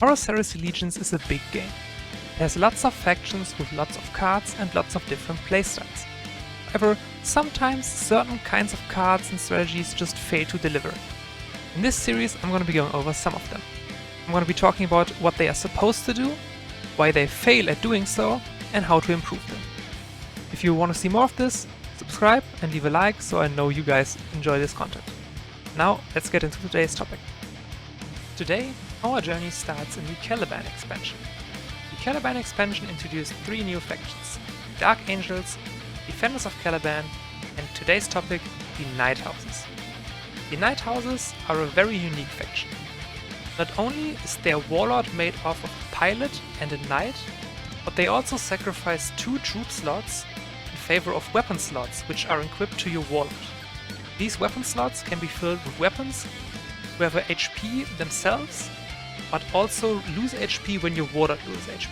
Horus Heresy Legions is a big game. It has lots of factions with lots of cards and lots of different playstyles. However, sometimes certain kinds of cards and strategies just fail to deliver. In this series I'm going to be going over some of them. I'm going to be talking about what they are supposed to do, why they fail at doing so, and how to improve them. If you want to see more of this, subscribe and leave a like so I know you guys enjoy this content. Now let's get into today's topic. Today our journey starts in the Caliban expansion. The Caliban expansion introduced 3 new factions: Dark Angels, Defenders of Caliban, and today's topic, the Night Houses. The Night Houses are a very unique faction. Not only is their warlord made up of a pilot and a knight, but they also sacrifice 2 troop slots in favor of weapon slots which are equipped to your warlord. These weapon slots can be filled with weapons who have a HP themselves, but also lose HP when your warlord loses HP.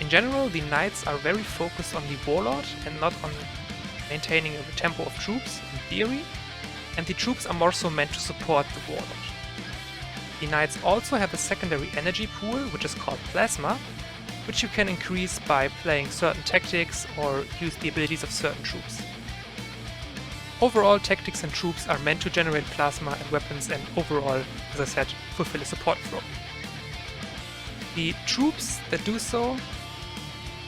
In general, the knights are very focused on the warlord and not on maintaining a tempo of troops, in theory, and the troops are more so meant to support the warlord. The knights also have a secondary energy pool, which is called plasma, which you can increase by playing certain tactics or use the abilities of certain troops. Overall, tactics and troops are meant to generate plasma and weapons and overall, as I said, fulfill a support role. The troops that do so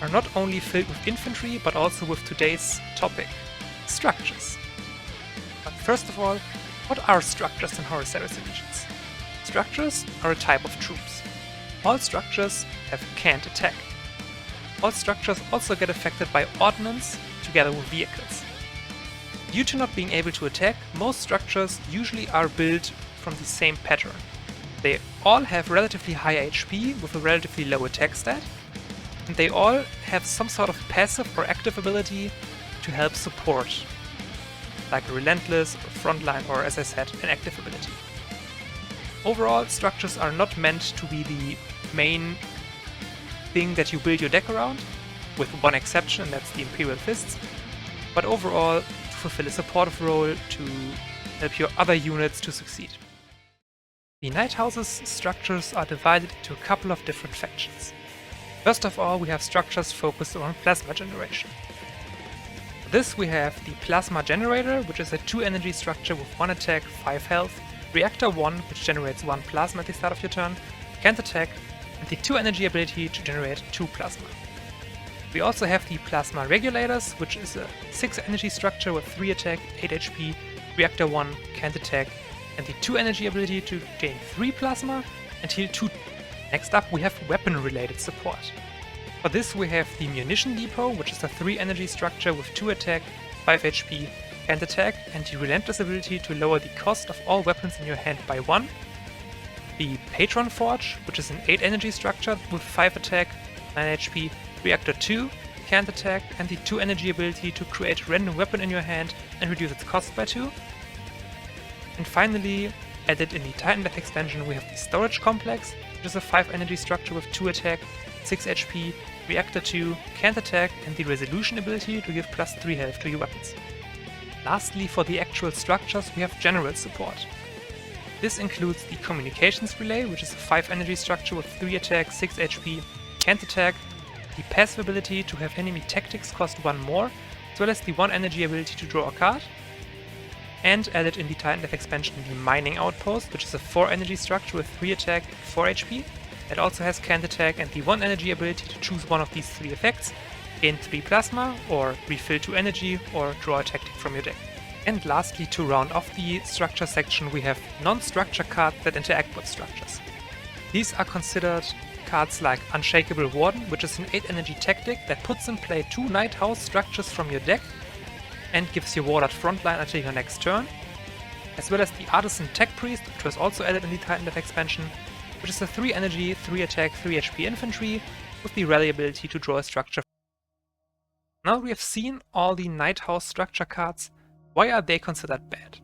are not only filled with infantry, but also with today's topic, structures. But first of all, what are structures in Horus Heresy Legions? Structures are a type of troops. All structures have can't attack. All structures also get affected by ordnance together with vehicles. Due to not being able to attack, most structures usually are built from the same pattern. They all have relatively high HP with a relatively low attack stat, and they all have some sort of passive or active ability to help support, like a Relentless, or Frontline, or as I said, an active ability. Overall, structures are not meant to be the main thing that you build your deck around, with one exception, and that's the Imperial Fists, but overall to fulfill a supportive role to help your other units to succeed. The Night Houses structures are divided into a couple of different factions. First of all, we have structures focused on plasma generation. For this we have the Plasma Generator, which is a 2 energy structure with 1 attack, 5 health, Reactor 1, which generates 1 plasma at the start of your turn, can't attack, and the 2 energy ability to generate 2 plasma. We also have the Plasma Regulators, which is a 6 energy structure with 3 attack, 8 HP, Reactor 1, can't attack, and the 2 energy ability to gain 3 plasma and heal 2. Next up we have weapon related support. For this we have the Munition Depot, which is a 3 energy structure with 2 attack, 5 HP, can't attack, and the Relentless ability to lower the cost of all weapons in your hand by 1. The Patron Forge, which is an 8 energy structure with 5 attack, 9 HP, Reactor 2, can't attack, and the 2 energy ability to create a random weapon in your hand and reduce its cost by 2. And finally, added in the Titan Death expansion, we have the Storage Complex, which is a 5 energy structure with 2 attack, 6 HP, Reactor 2, can't attack, and the Resolution ability to give plus 3 health to your weapons. Lastly, for the actual structures, we have general support. This includes the Communications Relay, which is a 5 energy structure with 3 attack, 6 HP, can't attack, the passive ability to have enemy tactics cost 1 more, as well as the 1 energy ability to draw a card. And added in the Titan Death expansion, the Mining Outpost, which is a 4 energy structure with 3 attack, 4 HP. It also has can't attack and the 1 energy ability to choose one of these 3 effects, gain 3 plasma, or refill 2 energy, or draw a tactic from your deck. And lastly, to round off the structure section, we have non-structure cards that interact with structures. These are considered cards like Unshakable Warden, which is an 8 energy tactic that puts in play 2 Night House structures from your deck and gives your warlord frontline until your next turn, as well as the Artisan Tech Priest, which was also added in the Titan Death expansion, which is a 3 energy, 3 attack, 3 HP infantry with the rally ability to draw a structure. Now we have seen all the Night House structure cards. Why are they considered bad?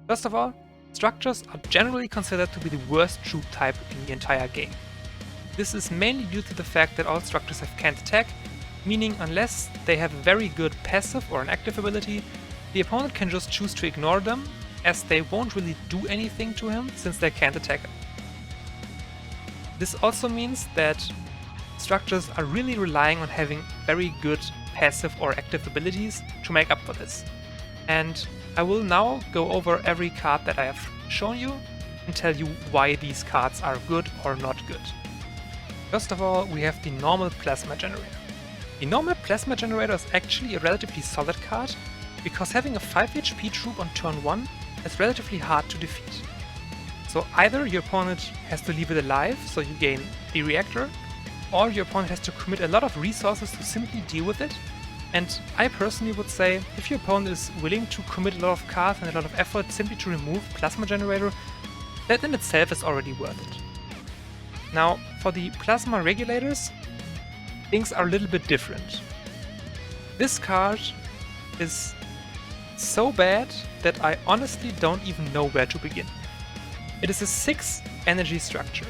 First of all, structures are generally considered to be the worst troop type in the entire game. This is mainly due to the fact that all structures have can't attack, meaning unless they have a very good passive or an active ability, the opponent can just choose to ignore them, as they won't really do anything to him since they can't attack him. This also means that structures are really relying on having very good passive or active abilities to make up for this. And I will now go over every card that I have shown you and tell you why these cards are good or not good. First of all, we have the normal Plasma Generator. The normal Plasma Generator is actually a relatively solid card, because having a 5 HP troop on turn 1 is relatively hard to defeat. So either your opponent has to leave it alive, so you gain the reactor, or your opponent has to commit a lot of resources to simply deal with it. And I personally would say, if your opponent is willing to commit a lot of cards and a lot of effort simply to remove Plasma Generator, that in itself is already worth it. Now, for the Plasma Regulators, things are a little bit different. This card is so bad that I honestly don't even know where to begin. It is a 6 energy structure,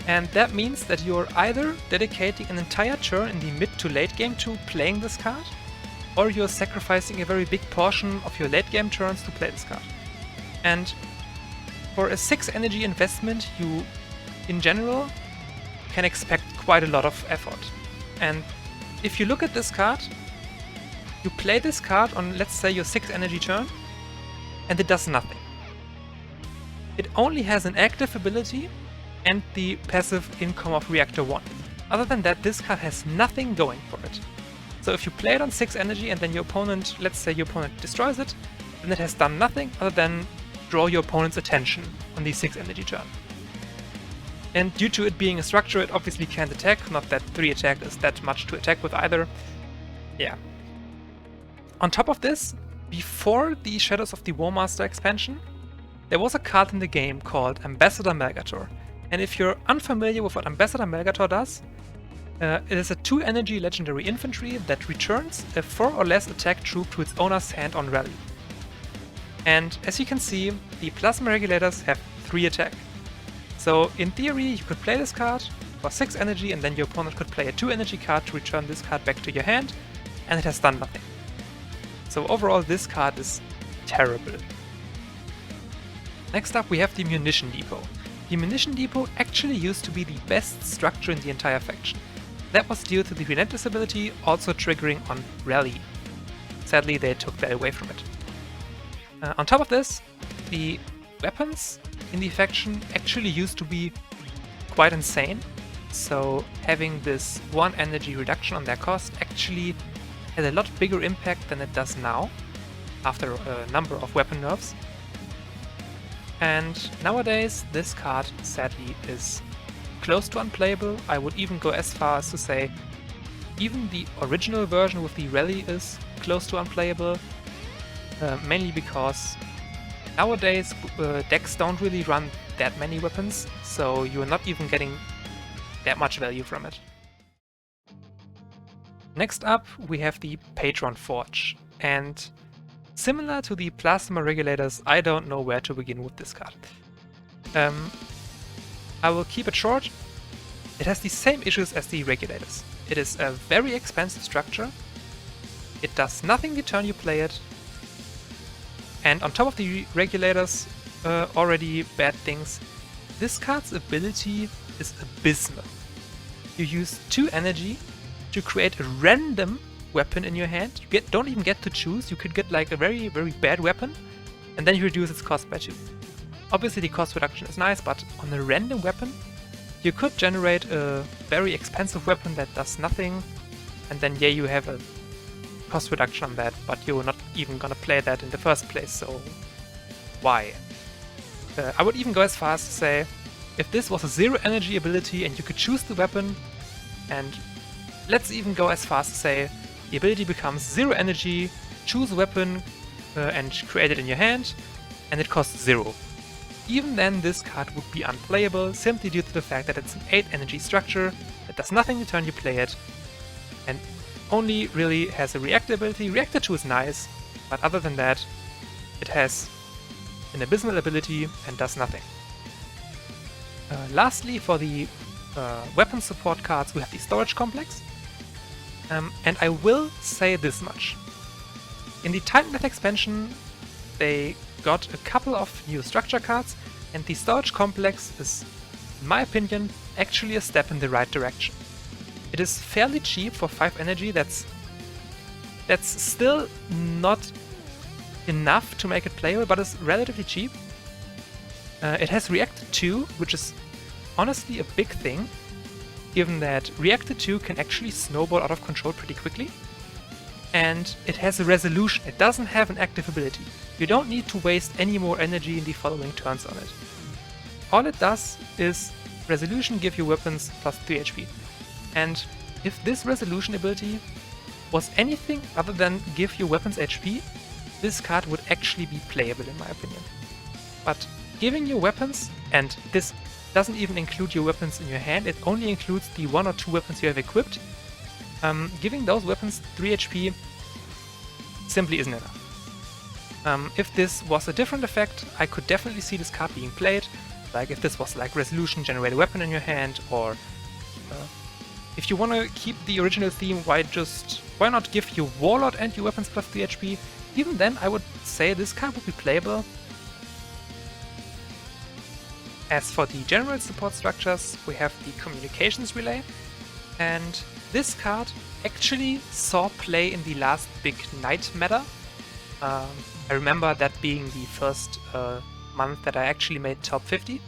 and that means that you're either dedicating an entire turn in the mid to late game to playing this card, or you're sacrificing a very big portion of your late game turns to play this card. And for a 6 energy investment, you, in general, can expect quite a lot of effort. And if you look at this card, you play this card on, let's say, your 6 energy turn, and it does nothing. It only has an active ability and the passive income of Reactor 1. Other than that, this card has nothing going for it. So if you play it on 6 energy and then your opponent, let's say your opponent destroys it, then it has done nothing other than draw your opponent's attention on the 6 energy turn. And due to it being a structure, it obviously can't attack, not that 3 attack is that much to attack with either. Yeah. On top of this, before the Shadows of the War Master expansion, there was a card in the game called Ambassador Melgator. And if you're unfamiliar with what Ambassador Melgator does, it is a 2 energy legendary infantry that returns a 4 or less attack troop to its owner's hand on rally. And as you can see, the Plasma Regulators have 3 attack. So in theory, you could play this card for 6 energy, and then your opponent could play a 2 energy card to return this card back to your hand, and it has done nothing. So overall, this card is terrible. Next up, we have the Munition Depot. The Munition Depot actually used to be the best structure in the entire faction. That was due to the Relentless ability also triggering on Rally. Sadly, they took that away from it. On top of this, the weapons in the faction actually used to be quite insane. So having this 1 energy reduction on their cost actually had a lot bigger impact than it does now, after a number of weapon nerfs. And nowadays, this card, sadly, is close to unplayable. I would even go as far as to say even the original version with the rally is close to unplayable, mainly because nowadays decks don't really run that many weapons, so you're not even getting that much value from it. Next up, we have the Patron Forge, and similar to the Plasma Regulators, I don't know where to begin with this card. I will keep it short. It has the same issues as the Regulators. It is a very expensive structure, it does nothing the turn you play it, and on top of the Regulators already bad things, this card's ability is abysmal. You use 2 energy to create a random weapon in your hand. You don't even get to choose. You could get like a very, very bad weapon, and then you reduce its cost by 2. Obviously the cost reduction is nice, but on a random weapon, you could generate a very expensive weapon that does nothing, and then yeah, you have a cost reduction on that, but you're not even gonna play that in the first place, so why? I would even go as far as to say, if this was a 0 energy ability and you could choose the weapon, and let's even go as far as to say the ability becomes 0 energy, choose a weapon and create it in your hand, and it costs 0. Even then, this card would be unplayable simply due to the fact that it's an 8 energy structure that does nothing the turn you play it, and only really has a reactor ability. Reactor 2 is nice, but other than that, it has an abysmal ability and does nothing. Lastly, for the weapon support cards, we have the Storage Complex. And I will say this much. In the Titan Death expansion, they got a couple of new structure cards, and the Storage Complex is in my opinion, actually a step in the right direction. It is fairly cheap for 5 energy. That's still not enough to make it playable, but it's relatively cheap. It has Reacted 2, which is honestly a big thing, given that Reacted 2 can actually snowball out of control pretty quickly. And it has a resolution. It doesn't have an active ability. You don't need to waste any more energy in the following turns on it. All it does is resolution give you weapons plus 3 HP. And if this resolution ability was anything other than give you weapons HP, this card would actually be playable in my opinion. But giving you weapons, and this doesn't even include your weapons in your hand, it only includes the 1 or 2 weapons you have equipped, giving those weapons 3 HP simply isn't enough. If this was a different effect, I could definitely see this card being played, like if this was like resolution, generate a weapon in your hand, or if you want to keep the original theme, why not give your Warlord and your weapons plus 3 HP? Even then, I would say this card would be playable. As for the general support structures, we have the Communications Relay, and this card actually saw play in the last big Knight meta. I remember that being the first month that I actually made top 50,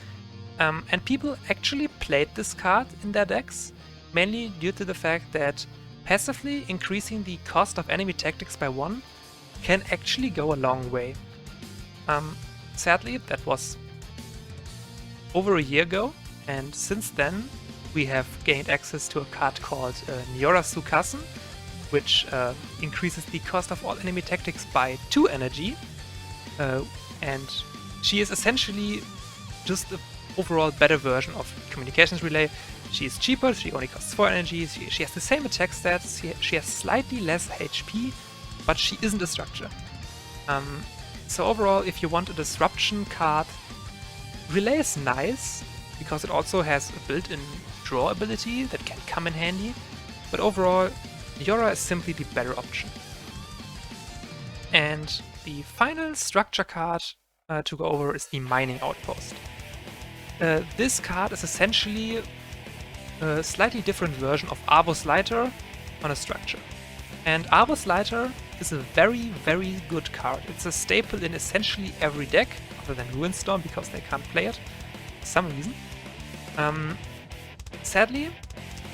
and people actually played this card in their decks, mainly due to the fact that passively increasing the cost of enemy tactics by 1 can actually go a long way. Sadly, that was over a year ago, and since then we have gained access to a card called Niora Sukasen, which increases the cost of all enemy tactics by 2 energy, and she is essentially just an overall better version of Communications Relay. She is cheaper, she only costs 4 energy, she has the same attack stats, she has slightly less HP, but she isn't a structure. So overall, if you want a disruption card, Relay is nice, because it also has a built-in draw ability that can come in handy, but overall, Niora is simply the better option. And the final structure card to go over is the Mining Outpost. This card is essentially a slightly different version of Arvos Lighter on a structure. And Arvos Lighter is a very, very good card. It's a staple in essentially every deck, other than Ruinstorm, because they can't play it for some reason. Sadly,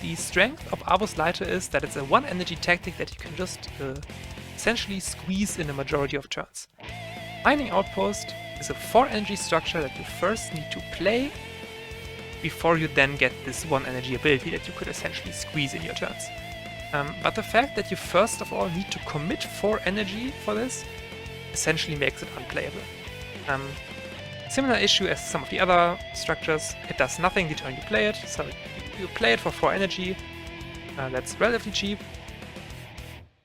the strength of Arvos Lighter is that it's a 1 energy tactic that you can just essentially squeeze in a majority of turns. Mining Outpost is a 4 energy structure that you first need to play before you then get this 1 energy ability that you could essentially squeeze in your turns. But the fact that you first of all need to commit 4 energy for this essentially makes it unplayable. Similar issue as some of the other structures, it does nothing the turn you play it, so you play it for 4 energy, that's relatively cheap,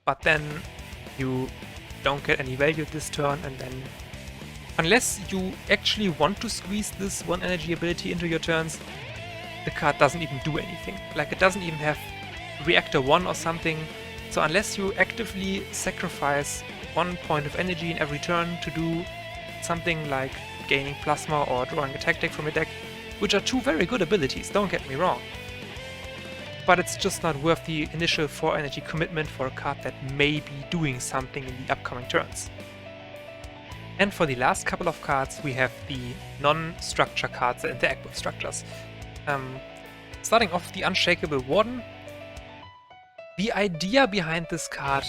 but then you don't get any value this turn, and then unless you actually want to squeeze this 1 energy ability into your turns, the card doesn't even do anything. Like, it doesn't even have Reactor 1 or something, so unless you actively sacrifice 1 point of energy in every turn to do something like gaining Plasma or drawing a tactic from your deck, which are 2 very good abilities, don't get me wrong, but it's just not worth the initial 4 energy commitment for a card that may be doing something in the upcoming turns. And for the last couple of cards, we have the non-structure cards that interact with structures. Starting off with the Unshakable Warden. The idea behind this card,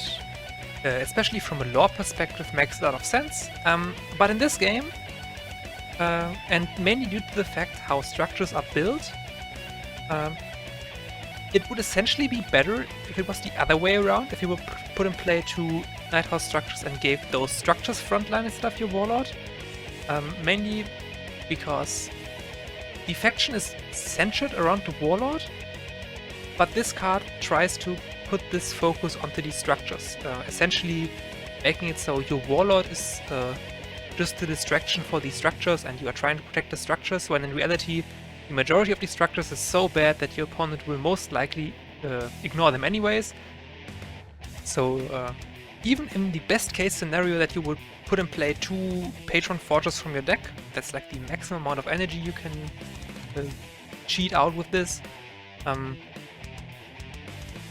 especially from a lore perspective, makes a lot of sense, but in this game, and mainly due to the fact how structures are built, it would essentially be better if it was the other way around, if you would put in play 2 Nighthouse structures and gave those structures frontline instead of your Warlord. Mainly because the faction is centered around the Warlord, but this card tries to put this focus onto these structures, essentially making it so your Warlord is just a distraction for these structures and you are trying to protect the structures, when in reality the majority of these structures is so bad that your opponent will most likely ignore them anyways. So even in the best case scenario that you would put in play 2 Patron Forges from your deck, that's like the maximum amount of energy you can cheat out with this.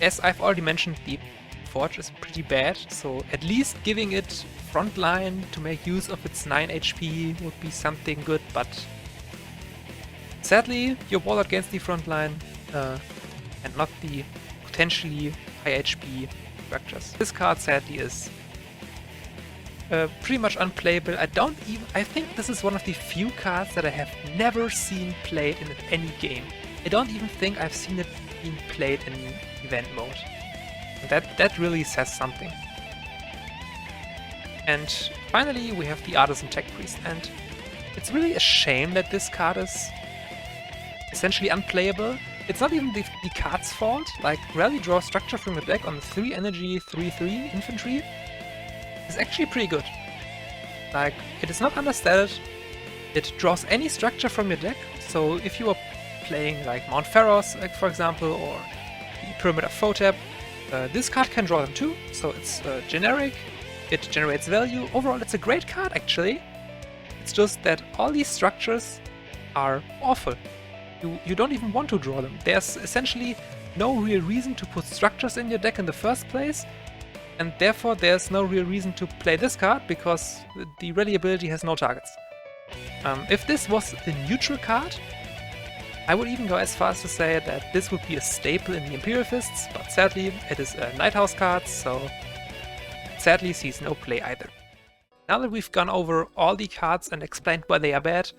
As I've already mentioned, the Forge is pretty bad, so at least giving it frontline to make use of its 9 HP would be something good, but sadly your Warlord gains the frontline and not the potentially high HP structures. This card sadly is pretty much unplayable. I think this is one of the few cards that I have never seen played in any game. I don't even think I've seen it being played in event mode. And that really says something. And finally we have the Artisan Tech Priest, and it's really a shame that this card is essentially unplayable. It's not even the card's fault. Like, rarely draw structure from the deck on the 3 energy 3/3 infantry is actually pretty good. Like, it is not understated. It draws any structure from your deck, so if you are playing like Mount Pharos, like, for example, or the Pyramid of Photep, this card can draw them too, so it's generic, it generates value. Overall, it's a great card actually. It's just that all these structures are awful. You don't even want to draw them. There's essentially no real reason to put structures in your deck in the first place, and therefore there's no real reason to play this card because the rally ability has no targets. If this was a neutral card, I would even go as far as to say that this would be a staple in the Imperial Fists, but sadly it is a Nighthouse card, so sadly sees no play either. Now that we've gone over all the cards and explained why they are bad,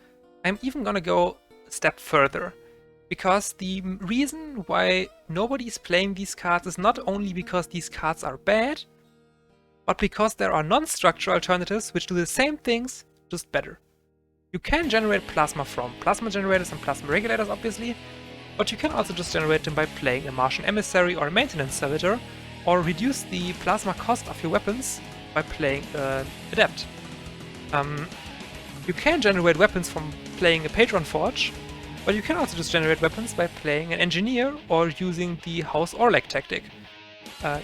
I'm even gonna go a step further. Because the reason why nobody's playing these cards is not only because these cards are bad, but because there are non-structural alternatives which do the same things, just better. You can generate plasma from plasma generators and plasma regulators, obviously, but you can also just generate them by playing a Martian Emissary or a Maintenance Servitor, or reduce the plasma cost of your weapons by playing Adept. You can generate weapons from playing a Patron Forge, but you can also just generate weapons by playing an Engineer or using the House Orlek tactic.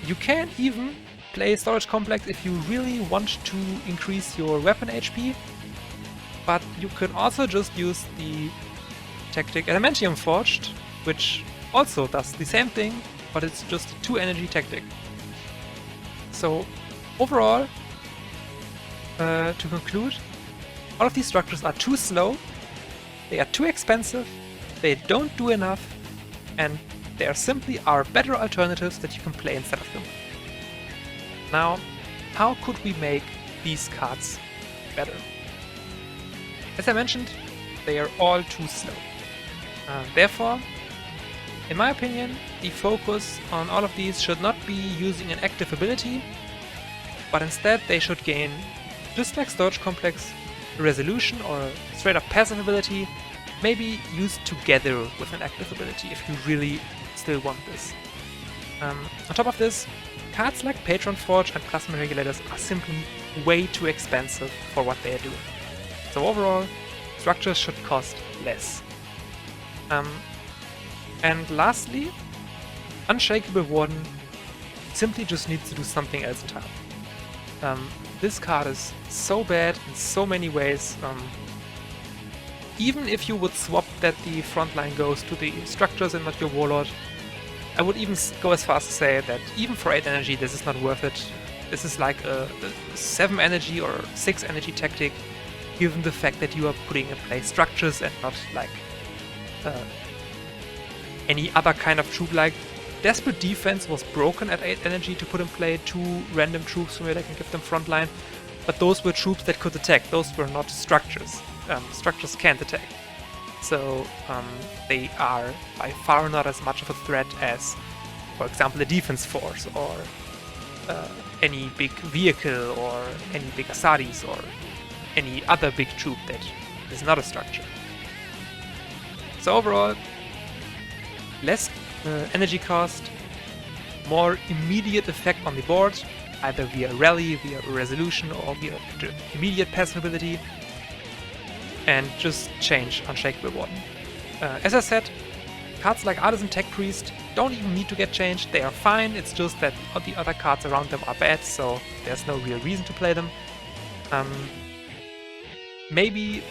You can even play Storage Complex if you really want to increase your weapon HP, but you can also just use the tactic Elementium Forged, which also does the same thing, but it's just a 2 energy tactic. So overall, to conclude, all of these structures are too slow, they are too expensive, they don't do enough, and there simply are better alternatives that you can play instead of them. Now, how could we make these cards better? As I mentioned, they are all too slow. Therefore, in my opinion, the focus on all of these should not be using an active ability, but instead they should gain, just like Storage Complex, a resolution or a straight up passive ability, maybe used together with an active ability if you really still want this. On top of this, cards like Patron Forge and Plasma Regulators are simply way too expensive for what they are doing. So overall, structures should cost less. And lastly, Unshakable Warden simply just needs to do something else entirely. This card is so bad in so many ways. Even if you would swap that the frontline goes to the structures and not your Warlord, I would even go as far as to say that even for 8 energy this is not worth it. This is like a 7 energy or 6 energy tactic, given the fact that you are putting in place structures and not like any other kind of troop. Like Desperate Defense was broken at 8 energy to put in play 2 random troops from where they can give them frontline, but those were troops that could attack, those were not structures. Structures can't attack. So they are by far not as much of a threat as, for example, a defense force or any big vehicle or any big Asadis or any other big troop that is not a structure. So overall, less energy cost, more immediate effect on the board, either via rally, via resolution, or via immediate passive ability, and just change Unshakable Warden. As I said, cards like Artisan Tech Priest don't even need to get changed, they are fine, it's just that all the other cards around them are bad, so there's no real reason to play them. Maybe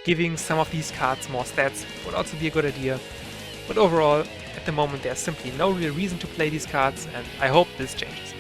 Giving some of these cards more stats would also be a good idea, but overall, at the moment there's simply no real reason to play these cards, and I hope this changes.